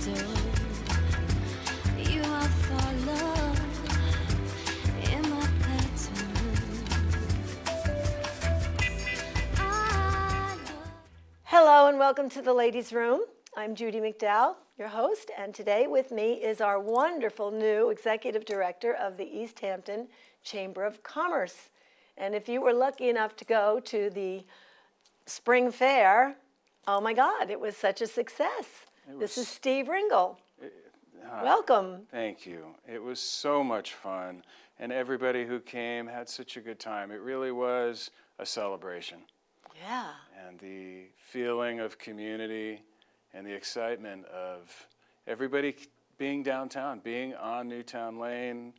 do. You are follow in my pattern. Hello and welcome to the Ladies' Room. I'm Judy McDowell, your host, and today with me is our wonderful new Executive Director of the East Hampton Chamber of Commerce. And if you were lucky enough to go to the Spring Fair, oh my God, it was such a success. This is Steve Ringel. Welcome. Thank you. It was so much fun, and everybody who came had such a good time. It really was a celebration. Yeah. And the feeling of community and the excitement of everybody being downtown, being on Newtown Lane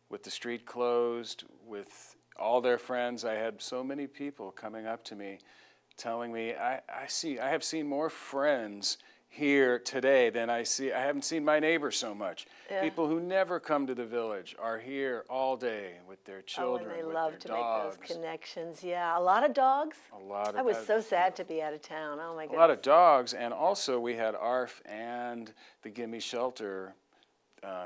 with the street closed, with all their friends. I had so many people coming up to me telling me, I have seen more friends here today than I haven't seen my neighbors so much. Yeah. People who never come to the village are here all day with their children, and they with love their to dogs. make those connections. Yeah, a lot of dogs. A lot of I was so sad to be out of town. Oh my goodness. A lot of dogs, and also we had ARF and the Gimme Shelter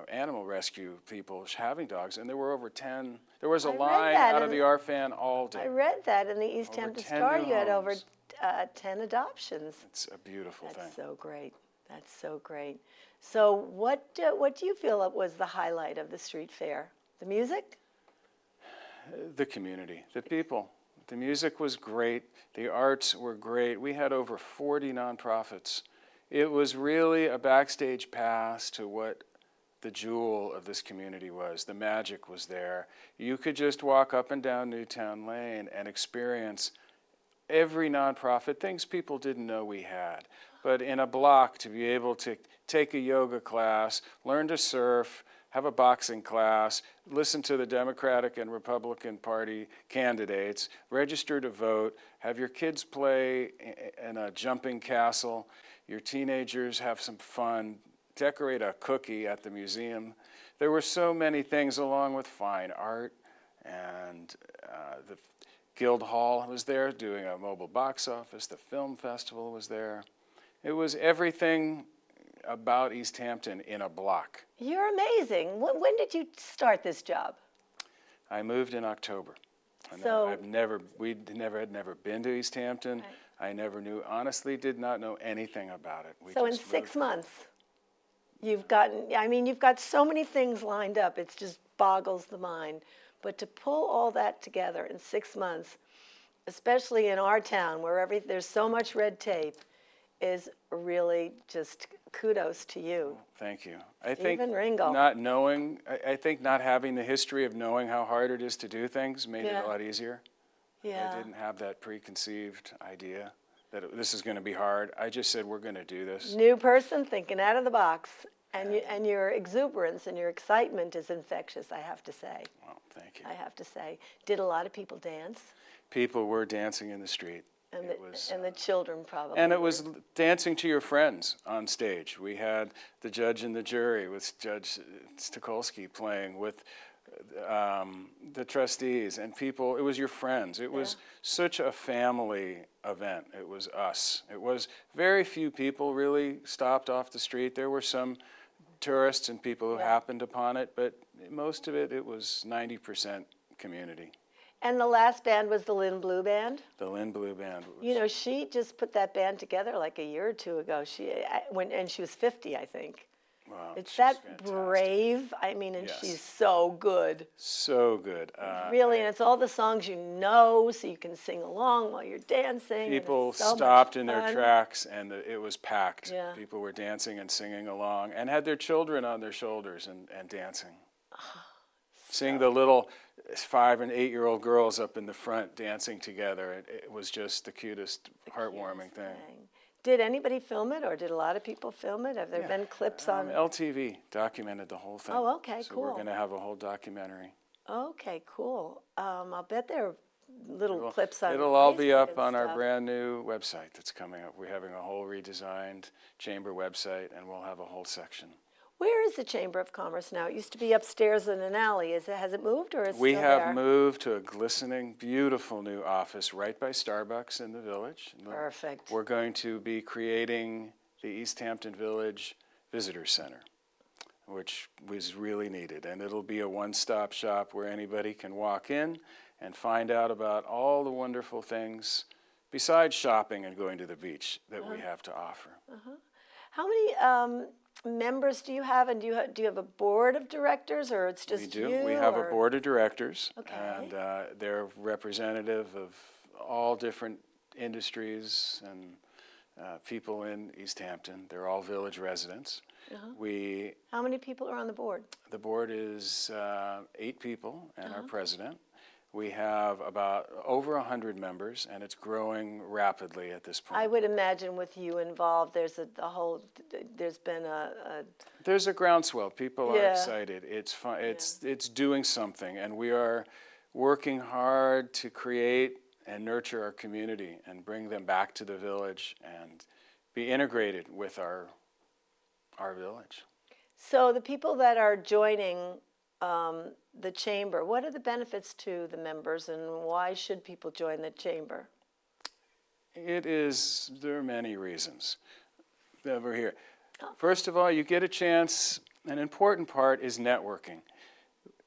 animal rescue people having dogs, and there were over 10. There was a line out of the ARF van all day. I read that in the East Hampton Star. You had over 10 adoptions. It's a beautiful thing. That's so great. That's so great. So what do you feel was the highlight of the street fair? The music? The community, the people. The music was great. The arts were great. We had over 40 nonprofits. It was really a backstage pass to what the jewel of this community was. The magic was there. You could just walk up and down Newtown Lane and experience every nonprofit, things people didn't know we had. But in a block, to be able to take a yoga class, learn to surf, have a boxing class, listen to the Democratic and Republican Party candidates, register to vote, have your kids play in a jumping castle, your teenagers have some fun, decorate a cookie at the museum. There were so many things, along with fine art, and the Guild Hall was there doing a mobile box office. The film festival was there. It was everything about East Hampton in a block. You're amazing. When did you start this job? I moved in October. So we had never been to East Hampton. Right. I never knew, honestly, did not know anything about it. So in 6 months, you've got so many things lined up. It just boggles the mind. But to pull all that together in 6 months, especially in our town where there's so much red tape, is really just kudos to you. Thank you. Stephen Ringel. I think not having the history of knowing how hard it is to do things made it a lot easier. Yeah. I didn't have that preconceived idea that this is going to be hard. I just said, we're going to do this. New person thinking out of the box. And your exuberance and your excitement is infectious, I have to say. Well, thank you. I have to say. Did a lot of people dance? People were dancing in the street. And the children probably. And it was dancing to your friends on stage. We had the judge and the jury with Judge Stukolsky playing with the trustees and people. It was your friends. It was such a family event. It was us. It was very few people really stopped off the street. There were some tourists and people who happened upon it, but most of it was 90% community. And the last band was the Lynn Blue Band? The Lynn Blue Band. She just put that band together like a year or two ago. And she was 50, I think. Wow, it's that fantastic. Brave. And she's so good. So good. Really, and it's all the songs you know, so you can sing along while you're dancing. People stopped in their tracks, and it was packed. Yeah. People were dancing and singing along, and had their children on their shoulders and dancing. Seeing the little 5- and 8-year-old girls up in the front dancing together, it was just the cutest, heartwarming thing. Did anybody film it, or did a lot of people film it? Have there been clips on? LTV documented the whole thing. Oh, okay, so cool. We're going to have a whole documentary. Okay, cool. I'll bet there are little clips on It'll all Facebook be up and on our stuff. brand new website that's coming up. We're having a whole redesigned chamber website, and we'll have a whole section. Where is the Chamber of Commerce now? It used to be upstairs in an alley. Has it moved, or is it We still have there? moved to a glistening, beautiful new office right by Starbucks in the village. Perfect. We're going to be creating the East Hampton Village visitor center, which was really needed. And it'll be a one-stop shop where anybody can walk in and find out about all the wonderful things besides shopping and going to the beach that we have to offer. How many members do you have, and do you have a board of directors, or it's just We do. you? We have or? a board of directors, Okay. and they're representative of all different industries and people in East Hampton. They're all village residents. How many people are on the board? The board is 8 people and our president. We have about over 100 members, and it's growing rapidly at this point. I would imagine with you involved, there's there's been There's a groundswell. People are Yeah. excited. It's fun. It's doing something, and we are working hard to create and nurture our community and bring them back to the village and be integrated with our village. So the people that are joining the chamber, what are the benefits to the members, and why should people join the chamber? There are many reasons that we're here. First of all, you get a chance, an important part is networking.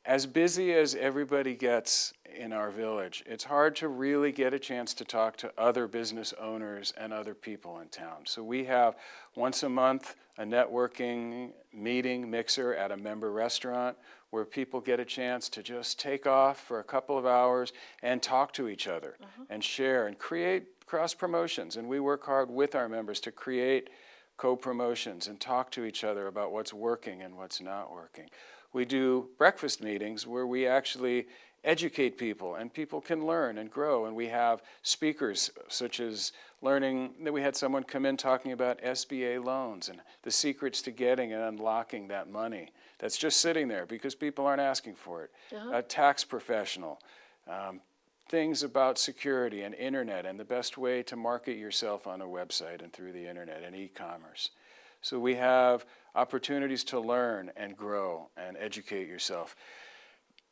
As busy as everybody gets in our village, it's hard to really get a chance to talk to other business owners and other people in town. So we have once a month a networking meeting mixer at a member restaurant where people get a chance to just take off for a couple of hours and talk to each other and share and create cross promotions. And we work hard with our members to create co-promotions and talk to each other about what's working and what's not working. We do breakfast meetings where we actually educate people, and people can learn and grow. And we have speakers such as learning, that we had someone come in talking about SBA loans and the secrets to getting and unlocking that money that's just sitting there because people aren't asking for it. A tax professional, things about security and internet and the best way to market yourself on a website and through the internet and e-commerce. So we have opportunities to learn and grow and educate yourself.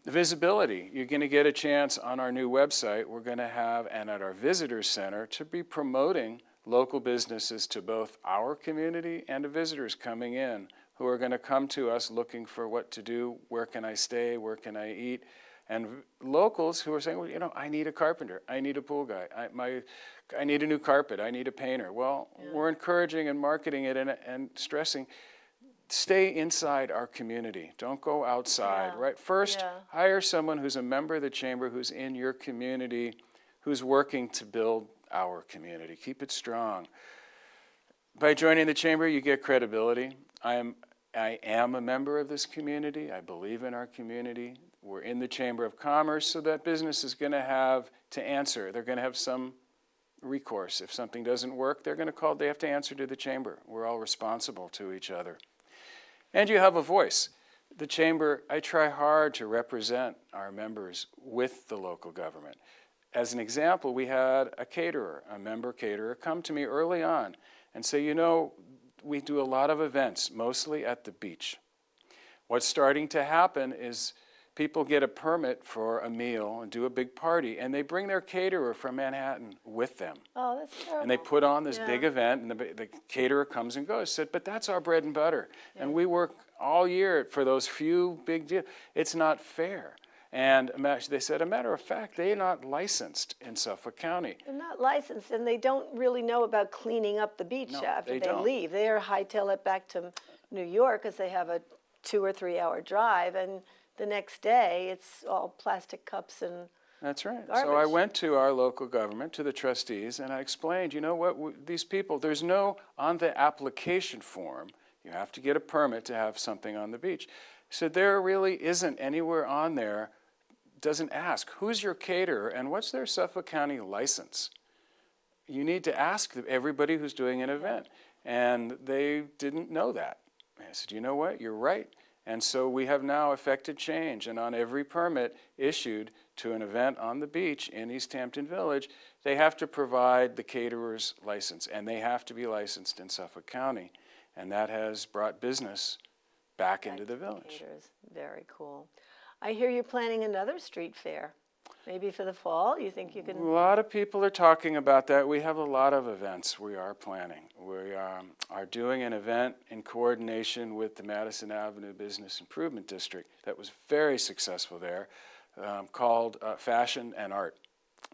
The visibility, you're going to get a chance on our new website. We're going to have, and at our visitors center, to be promoting local businesses to both our community and to visitors coming in who are going to come to us looking for what to do, where can I stay, where can I eat, and locals who are saying, well, you know, I need a carpenter, I need a pool guy, I need a new carpet, I need a painter. Well, we're encouraging and marketing it and stressing, stay inside our community. Don't go outside, right? First, hire someone who's a member of the chamber, who's in your community, who's working to build our community. Keep it strong. By joining the chamber, you get credibility. I am a member of this community. I believe in our community. We're in the Chamber of Commerce, so that business is going to have to answer. They're going to have some recourse. If something doesn't work, they have to answer to the chamber. We're all responsible to each other. And you have a voice. The chamber, I try hard to represent our members with the local government. As an example, we had a caterer, a member caterer, come to me early on and say, you know, we do a lot of events, mostly at the beach. What's starting to happen is people get a permit for a meal and do a big party, and they bring their caterer from Manhattan with them. Oh, that's terrible. And they put on this big event, and the caterer comes and goes. I said, but that's our bread and butter. And we work all year for those few big deals. It's not fair. And they said, a matter of fact, they're not licensed in Suffolk County. They're not licensed, and they don't really know about cleaning up the beach after they don't. leave. They hightail it back to New York because they have a 2 or 3 hour drive, and the next day it's all plastic cups and That's right. garbage. So I went to our local government, to the trustees, and I explained, you know what, these people, there's no, on the application form, you have to get a permit to have something on the beach. So there really isn't anywhere on there, doesn't ask, who's your caterer and what's their Suffolk County license? You need to ask everybody who's doing an event. And they didn't know that. And I said, you know what, you're right. And so we have now effected change, and on every permit issued to an event on the beach in East Hampton Village, they have to provide the caterer's license, and they have to be licensed in Suffolk County. And that has brought business back into the village. Caterers. Very cool. I hear you're planning another street fair. Maybe for the fall, you think you A can? lot of people are talking about that. We have a lot of events we are planning. We are doing an event in coordination with the Madison Avenue Business Improvement District that was very successful there, called Fashion and Art.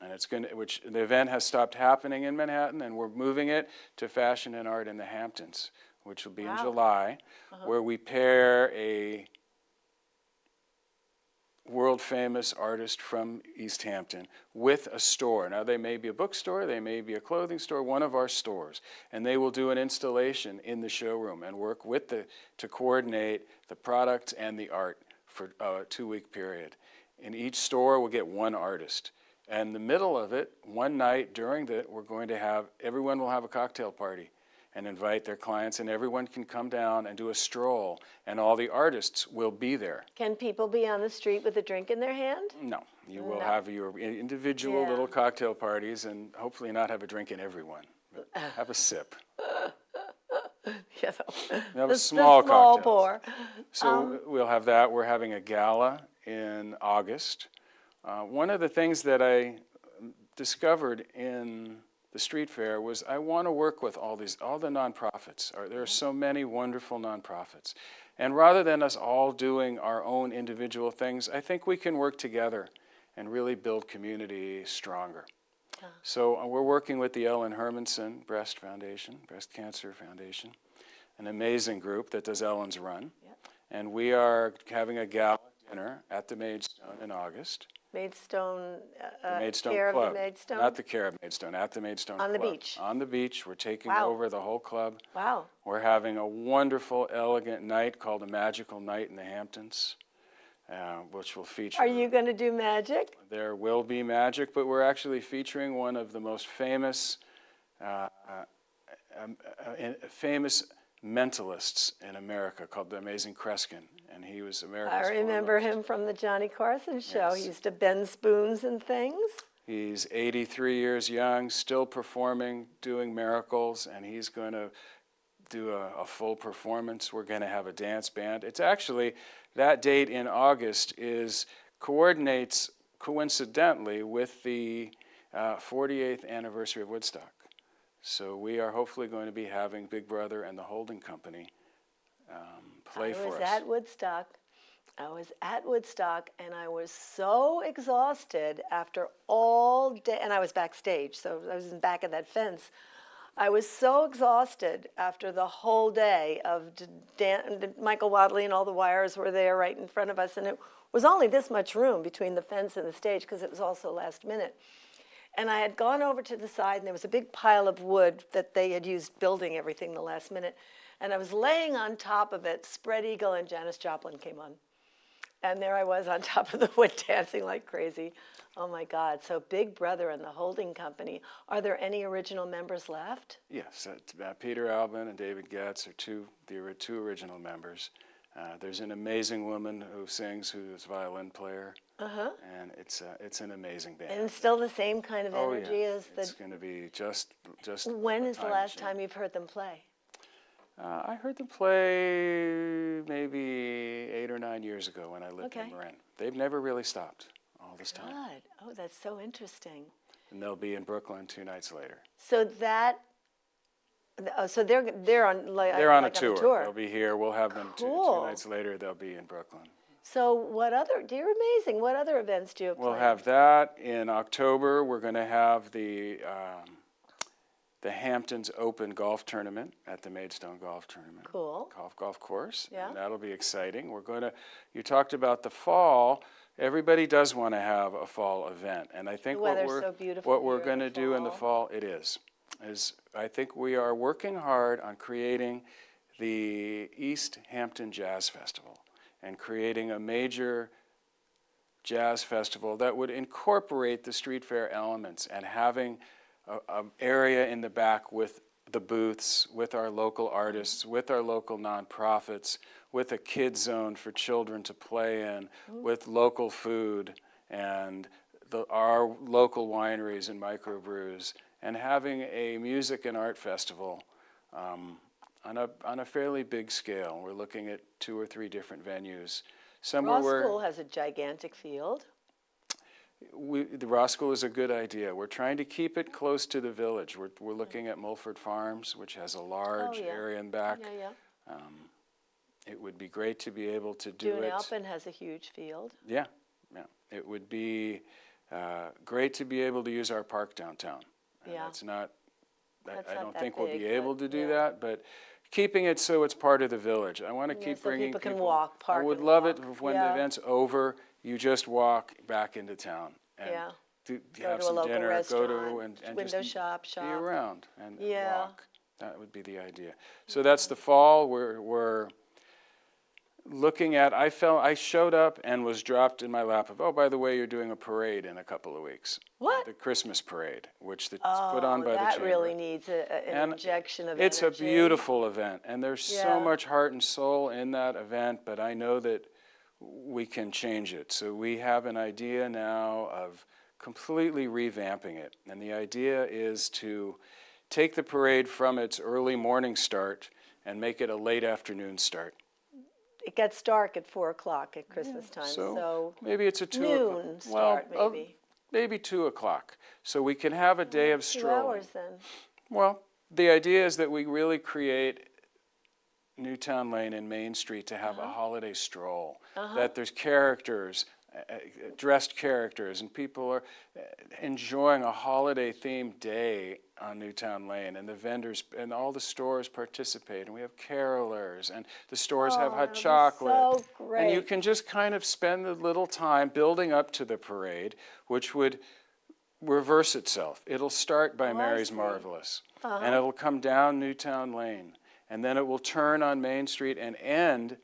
And which the event has stopped happening in Manhattan, and we're moving it to Fashion and Art in the Hamptons, which will be in July, where we pair a world-famous artist from East Hampton with a store. Now, they may be a bookstore, they may be a clothing store, one of our stores, and they will do an installation in the showroom and work with to coordinate the product and the art for a 2-week period. In each store, we'll get one artist. And in the middle of it, one night during we're going to have, everyone will have a cocktail party and invite their clients, and everyone can come down and do a stroll, and all the artists will be there. Can people be on the street with a drink in their hand? No, you will have your individual little cocktail parties, and hopefully not have a drink in everyone, but have a sip. Yeah, Have a small cocktails. pour. So we'll have that. We're having a gala in August. One of the things that I discovered in the street fair was I want to work with all the nonprofits. There are so many wonderful nonprofits. And rather than us all doing our own individual things, I think we can work together and really build community stronger. So we're working with the Ellen Hermanson Breast Cancer Foundation, an amazing group that does Ellen's Run. And we are having a gala dinner at the Maidstone in August. Maidstone, The Maidstone care Club. of the Maidstone? Not the care of Maidstone, at the Maidstone Club. On the beach? On the beach. We're taking Wow. over the whole club. Wow. We're having a wonderful, elegant night called a Magical Night in the Hamptons, which will feature... Are you going to do magic? There will be magic, but we're actually featuring one of the most famous mentalists in America called the Amazing Kreskin, and he was America's I remember foremost. him from the Johnny Carson show. Yes. He used to bend spoons and things. He's 83 years young, still performing, doing miracles, and he's going to do a full performance. We're going to have a dance band. It's actually, that date in August coordinates coincidentally with the 48th anniversary of Woodstock. So we are hopefully going to be having Big Brother and the Holding Company play for us. I was at Woodstock, and I was so exhausted after all day, and I was backstage, so I was in back of that fence. I was so exhausted after the whole day of Michael Wadley and all the wires were there right in front of us, and it was only this much room between the fence and the stage because it was also last minute. And I had gone over to the side, and there was a big pile of wood that they had used building everything the last minute. And I was laying on top of it. Spread Eagle and Janis Joplin came on. And there I was on top of the wood dancing like crazy. Oh, my God. So Big Brother and the Holding Company. Are there any original members left? Yes. Peter Albin and David Getz are the two original members. There's an amazing woman who sings, who's a violin player. And it's an amazing band. And still the same kind of Oh, energy yeah. as the... It's going to be just When a is the time last machine. time you've heard them play? I heard them play maybe 8 or 9 years ago when I lived in Marin. They've never really stopped all this time. God. Oh, that's so interesting. And they'll be in Brooklyn 2 nights later. So that... Oh, so they're on They're on like a tour. They'll be here. We'll have them two nights later. They'll be in Brooklyn. So what other, you're amazing. What other events do you have We'll planned? have that in October. We're going to have the Hamptons Open Golf Tournament at the Maidstone Golf Tournament. Cool. Golf course. Yeah. And that'll be exciting. You talked about the fall. Everybody does want to have a fall event. And I think The weather's so beautiful what we're here in going the to do in the fall, is I think we are working hard on creating the East Hampton Jazz Festival and creating a major jazz festival that would incorporate the street fair elements and having an area in the back with the booths, with our local artists, with our local nonprofits, with a kid zone for children to play in, with local food and our local wineries and microbrews, and having a music and art festival on a fairly big scale. We're looking at 2 or 3 different venues. Ross School has a gigantic field. the Roskell is a good idea. We're trying to keep it close to the village. We're looking at Mulford Farms, which has a large yeah. area in back. Yeah, yeah. It would be great to be able to do Dune it. Alpin has a huge field. Yeah, yeah. It would be great to be able to use our park downtown. And Yeah. that's not, That's I not don't that think we'll big, be but able to do yeah. that, but keeping it so it's part of the village. I want to Yeah, keep so bringing people can people. walk, park I would and love walk. it if when the Yeah. event's over, you just walk back into town and Yeah. do, Go have to a some local dinner, restaurant, go to and window just shop, be around and Yeah. walk. That would be the idea. So that's the fall. We're looking at, I showed up and was dropped in my lap of, oh, by the way, you're doing a parade in a couple of weeks. What? The Christmas parade, which it's Oh, put on by the that chamber. really needs an And injection of it's energy. a beautiful event, and there's so Yeah. much heart and soul in that event, but I know that we can change it. So we have an idea now of completely revamping it. And the idea is to take the parade from its early morning start and make it a late afternoon start. It gets dark at 4 o'clock at Christmas time, so maybe it's a 2 o'clock. noon start, well, maybe. Maybe 2 o'clock. So we can have a day of 2 strolling. hours then. Well, the idea is that we really create Newtown Lane and Main Street to have a holiday stroll. That there's characters, dressed characters, and people are enjoying a holiday-themed day on Newtown Lane, and the vendors and all the stores participate, and we have carolers, and the stores have hot that'd be chocolate. so And you great. can just kind of spend a little time building up to the parade, which would reverse itself. It'll start by I Mary's see. Marvelous, and it'll come down Newtown Lane, and then it will turn on Main Street and end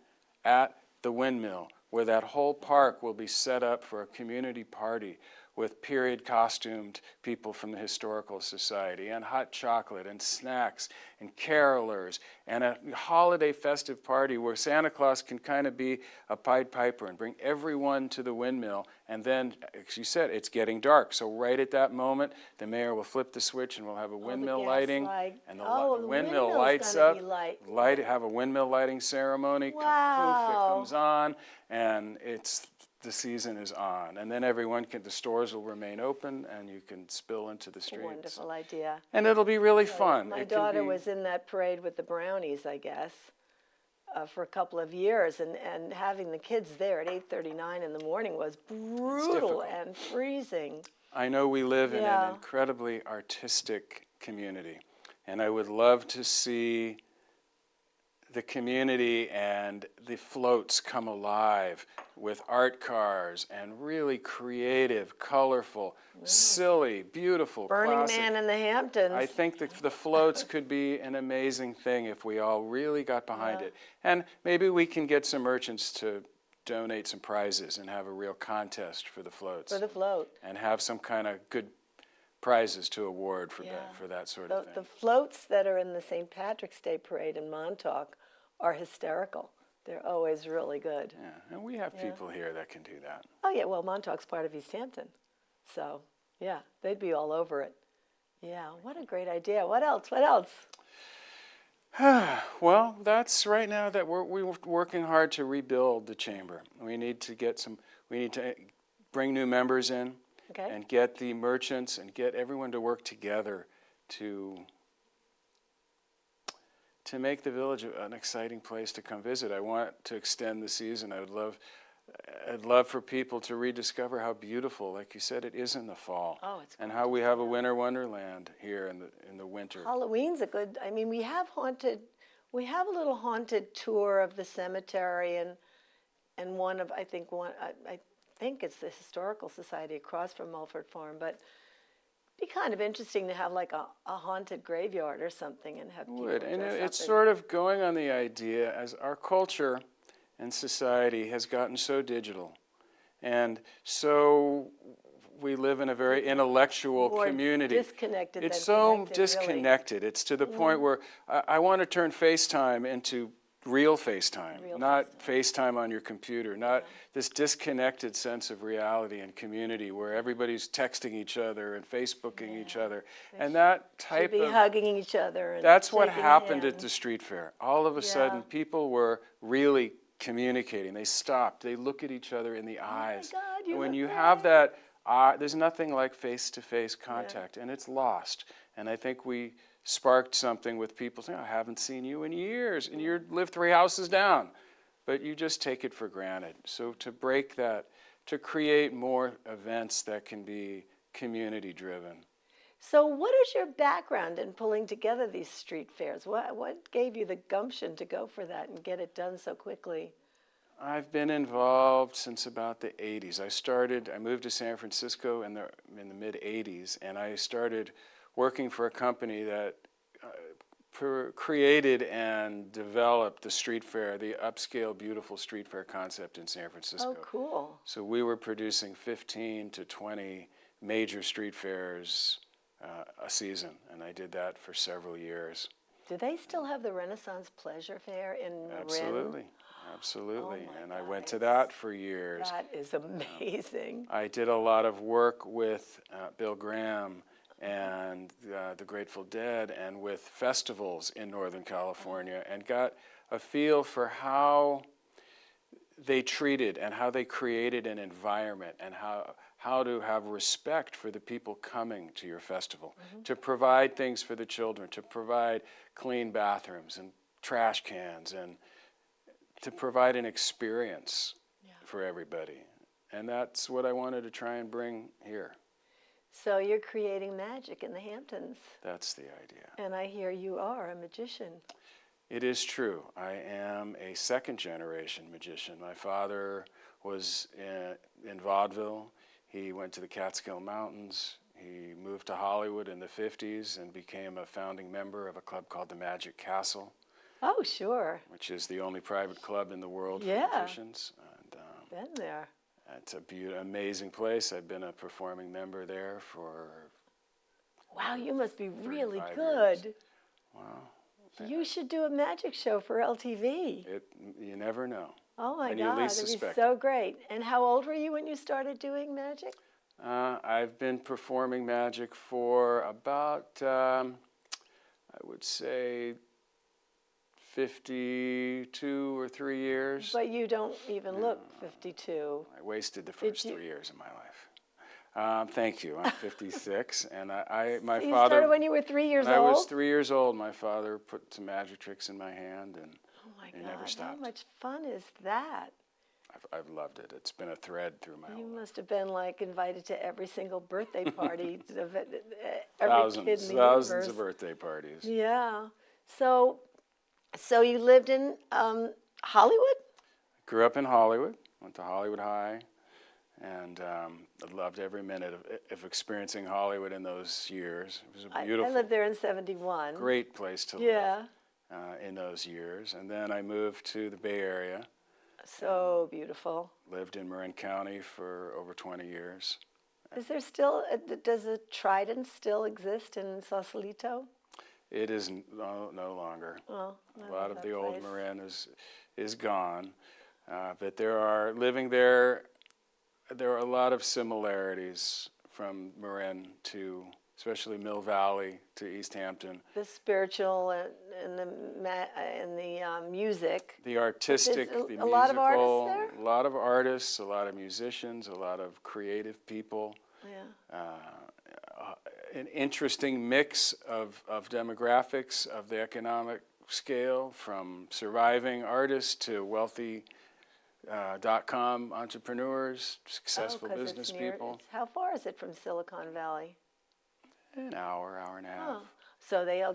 at the Windmill, where that whole park will be set up for a community party with period costumed people from the Historical Society, and hot chocolate, and snacks, and carolers, and a holiday festive party where Santa Claus can kind of be a Pied Piper and bring everyone to the Windmill. And then, as you said, it's getting dark. So right at that moment, the mayor will flip the switch and we'll have a windmill gas lighting. light. And the Oh, the windmill windmill's lights gonna up, be have a windmill lighting ceremony. Poof, it Wow. comes on, and the season is on. And then the stores will remain open, and you can spill into the streets. Wonderful idea. And it'll be really fun. My It can daughter be- was in that parade with the brownies, I guess, for a couple of years, and having the kids there at 8:39 in the morning was brutal difficult. and freezing. I know we live in Yeah. an incredibly artistic community, and I would love to see the community and the floats come alive with art cars and really creative, colorful, silly, beautiful, Burning classic. Man in the Hamptons. I think that the floats could be an amazing thing if we all really got behind it. And maybe we can get some merchants to donate some prizes and have a real contest for the floats. For the float. And have some kind of good prizes to award for Yeah. that sort The, of thing. the floats that are in the St. Patrick's Day parade in Montauk are hysterical. They're always really good. Yeah, and we have people here that can do that. Oh, yeah, well, Montauk's part of East Hampton. So, yeah, they'd be all over it. Yeah, what a great idea. What else? What else? Well, that's right now that we're working hard to rebuild the chamber. We need to bring new members in Okay. and get the merchants and get everyone to work together to make the village an exciting place to come visit. I want to extend the season. I'd love for people to rediscover how beautiful, like you said, it is in the fall. Oh, it's and how we have a winter wonderland here in the winter. Halloween's a good, I mean, we have a little haunted tour of the cemetery and I think it's the Historical Society across from Mulford Farm, but it'd be kind of interesting to have like a haunted graveyard or something and have people Would. And dress it's up sort of going on the idea as our culture and society has gotten so digital. And so we live in a very intellectual more community. disconnected It's than so connected, really. disconnected. It's to the point where I want to turn FaceTime into real FaceTime, not FaceTime on your computer, not this disconnected sense of reality and community where everybody's texting each other and Facebooking each other. And that type Should be of hugging each other. And that's what shaking happened at hands. the street fair. All of a sudden, people were really communicating. They stopped. They look at each other in the eyes. God, you when look you great. have that there's nothing like face-to-face contact, and it's lost. And I think we sparked something with people saying, I haven't seen you in years, and you live 3 houses down. But you just take it for granted. So to break that, to create more events that can be community-driven. So what is your background in pulling together these street fairs? What gave you the gumption to go for that and get it done so quickly? I've been involved since about the 80s. I moved to San Francisco in the mid-80s, and I started working for a company that created and developed the street fair, the upscale, beautiful street fair concept in San Francisco. Oh, cool. So we were producing 15 to 20 major street fairs a season, and I did that for several years. Do they still have the Renaissance Pleasure Fair in Marin? Absolutely, absolutely. Oh my And I God, went to that for years. That is amazing. I did a lot of work with Bill Graham and the Grateful Dead and with festivals in Northern California, and got a feel for how they treated and how they created an environment, and how to have respect for the people coming to your festival, to provide things for the children, to provide clean bathrooms and trash cans, and to provide an experience for everybody. And that's what I wanted to try and bring here. So you're creating magic in the Hamptons. That's the idea. And I hear you are a magician. It is true. I am a second-generation magician. My father was in vaudeville. He went to the Catskill Mountains. He moved to Hollywood in the 50s and became a founding member of a club called the Magic Castle, Oh, sure. which is the only private club in the world for Yeah. magicians. And Been there. it's a amazing place. I've been a performing member there for Wow, you must be really 35 good. years. Wow. You should do a magic show for LTV. You never know. Oh my when you God, least that'd be suspect so great. And how old were you when you started doing magic? I've been performing magic for about, I would say, 52 or 3 years. But you don't even look 52. I wasted the first you- 3 years of my life. Thank you. I'm 56, and my You father. started when you were 3 years when I old? was 3 years old, my father put some magic tricks in my hand, and Oh my it God, never how stopped. much fun is that? I've loved it. It's been a thread through my You whole life. must have been like invited to every single birthday party of every Thousands, kid in the thousands universe. of birthday parties. Yeah. So you lived in Hollywood? Grew up in Hollywood, went to Hollywood High, and I loved every minute of experiencing Hollywood in those years. It was a I beautiful, lived there in 71. great place to Yeah. live in those years. And then I moved to the Bay Area, So beautiful. lived in Marin County for over 20 years. Is there still, does the Trident still exist in Sausalito? It is no longer. Well, I A lot love of that the old place. Marin is gone. But living there, there are a lot of similarities from Marin to, especially Mill Valley to East Hampton. The spiritual and the music. The artistic, There's the a musical, lot of artists there? a lot of artists, a lot of musicians, a lot of creative people. Yeah. An interesting mix of demographics of the economic scale, from surviving artists to wealthy .com entrepreneurs, successful 'Cause it's business near- people. How far is it from Silicon Valley? An hour and a half. Oh, so they'll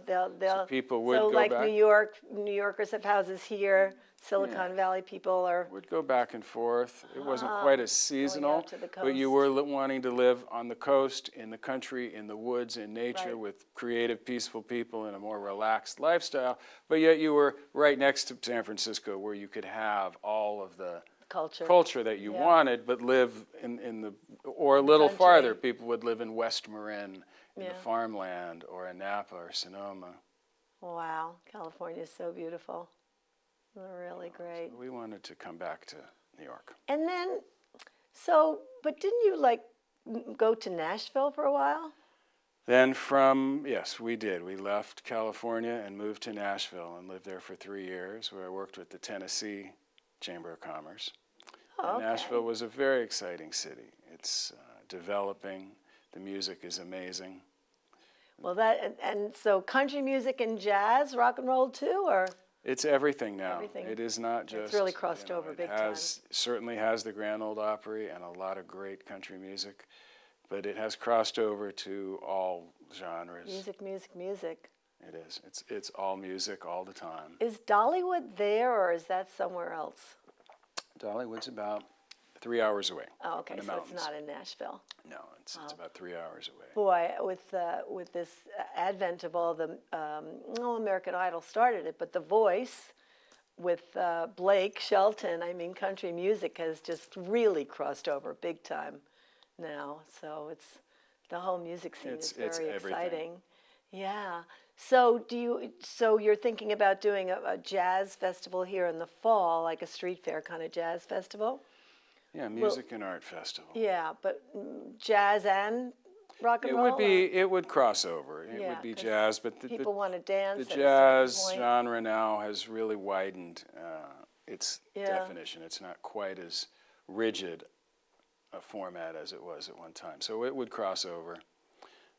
people would so go like back. New Yorkers have houses here. Silicon Valley people are. Would go back and forth. It wasn't quite as seasonal, out to the but you coast. were wanting to live on the coast, in the country, in the woods, in nature, Right. with creative, peaceful people in a more relaxed lifestyle. But yet you were right next to San Francisco, where you could have all of the Culture. that you Yeah. wanted, but live in the, or a little country. farther. People would live in West Marin, in the Yeah. farmland, or in Napa or Sonoma. Wow, California is so beautiful. Really great. We wanted to come back to New York. And then, but didn't you go to Nashville for a while? Then yes, we did. We left California and moved to Nashville and lived there for 3 years, where I worked with the Tennessee Chamber of Commerce. Oh, And okay. Nashville was a very exciting city. It's developing. The music is amazing. Well, and so country music and jazz, rock and roll too, or? It's everything now. Everything. It is not just. It's really crossed over big time. Certainly has the Grand Ole Opry and a lot of great country music, but it has crossed over to all genres. Music, music, music. It is. It's all music all the time. Is Dollywood there, or is that somewhere else? Dollywood's about 3 hours away. Oh, okay, in the so mountains. it's not in Nashville. No, it's about 3 hours away. Boy, with this advent of all the, American Idol started it, but The Voice with Blake Shelton, I mean, country music has just really crossed over big time now. So it's the whole music scene is very exciting. Yeah. So you're thinking about doing a jazz festival here in the fall, like a street fair kind of jazz festival? Yeah, music and art festival. Yeah, but jazz and rock and roll? It would cross over. It Yeah, would be 'cause jazz, but people want to dance. the at a certain jazz point. genre now has really widened its Yeah. definition. It's not quite as rigid a format as it was at one time. So it would cross over.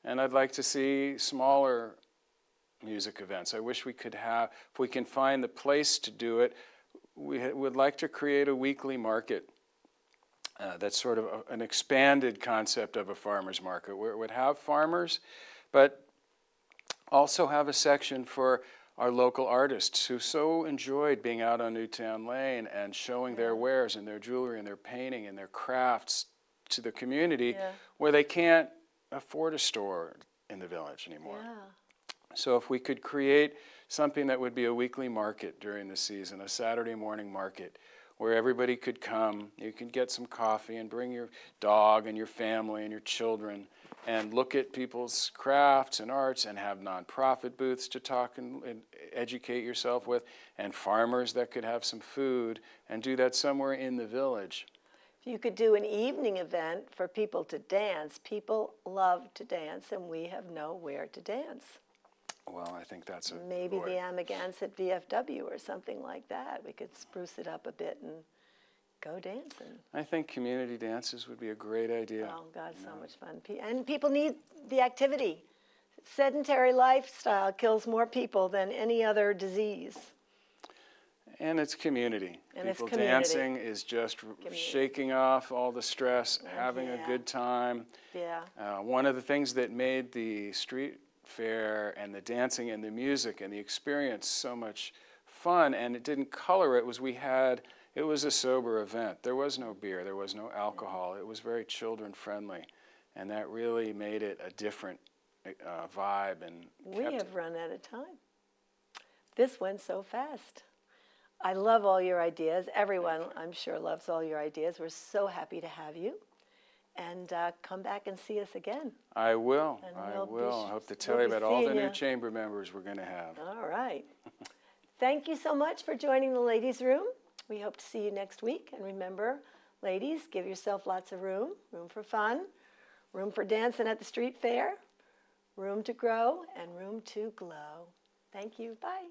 And I'd like to see smaller music events. I wish we could have, if we can find the place to do it, we would like to create a weekly market. That's sort of an expanded concept of a farmer's market, where it would have farmers, but also have a section for our local artists who so enjoyed being out on Newtown Lane and showing their wares and their jewelry and their painting and their crafts to the community, where they can't afford a store in the village anymore. Yeah. So if we could create something that would be a weekly market during the season, a Saturday morning market, where everybody could come, you could get some coffee and bring your dog and your family and your children and look at people's crafts and arts, and have nonprofit booths to talk and educate yourself with, and farmers that could have some food, and do that somewhere in the village. You could do an evening event for people to dance. People love to dance, and we have nowhere to dance. Well, I think that's Maybe the Amagansett VFW or something like that. We could spruce it up a bit and go dancing. I think community dances would be a great idea. Oh, God, so much fun. And people need the activity. Sedentary lifestyle kills more people than any other disease. And it's community. And it's People community. dancing is just shaking off all the stress, having a Yeah. good time. Yeah. One of the things that made the street fair and the dancing and the music and the experience so much fun, and it didn't color it, was it was a sober event. There was no beer, there was no alcohol. It was very children friendly, and that really made it a different vibe. And We have run out of time. This went so fast. I love all your ideas. Everyone, I'm sure, loves all your ideas. We're so happy to have you. And come back and see us again. I will. And I we'll be will. I hope to we'll tell you be about all the seeing new ya. chamber members we're going to have. All right. Thank you so much for joining the Ladies' Room. We hope to see you next week. And remember, ladies, give yourself lots of room for fun, room for dancing at the street fair, room to grow, and room to glow. Thank you. Bye.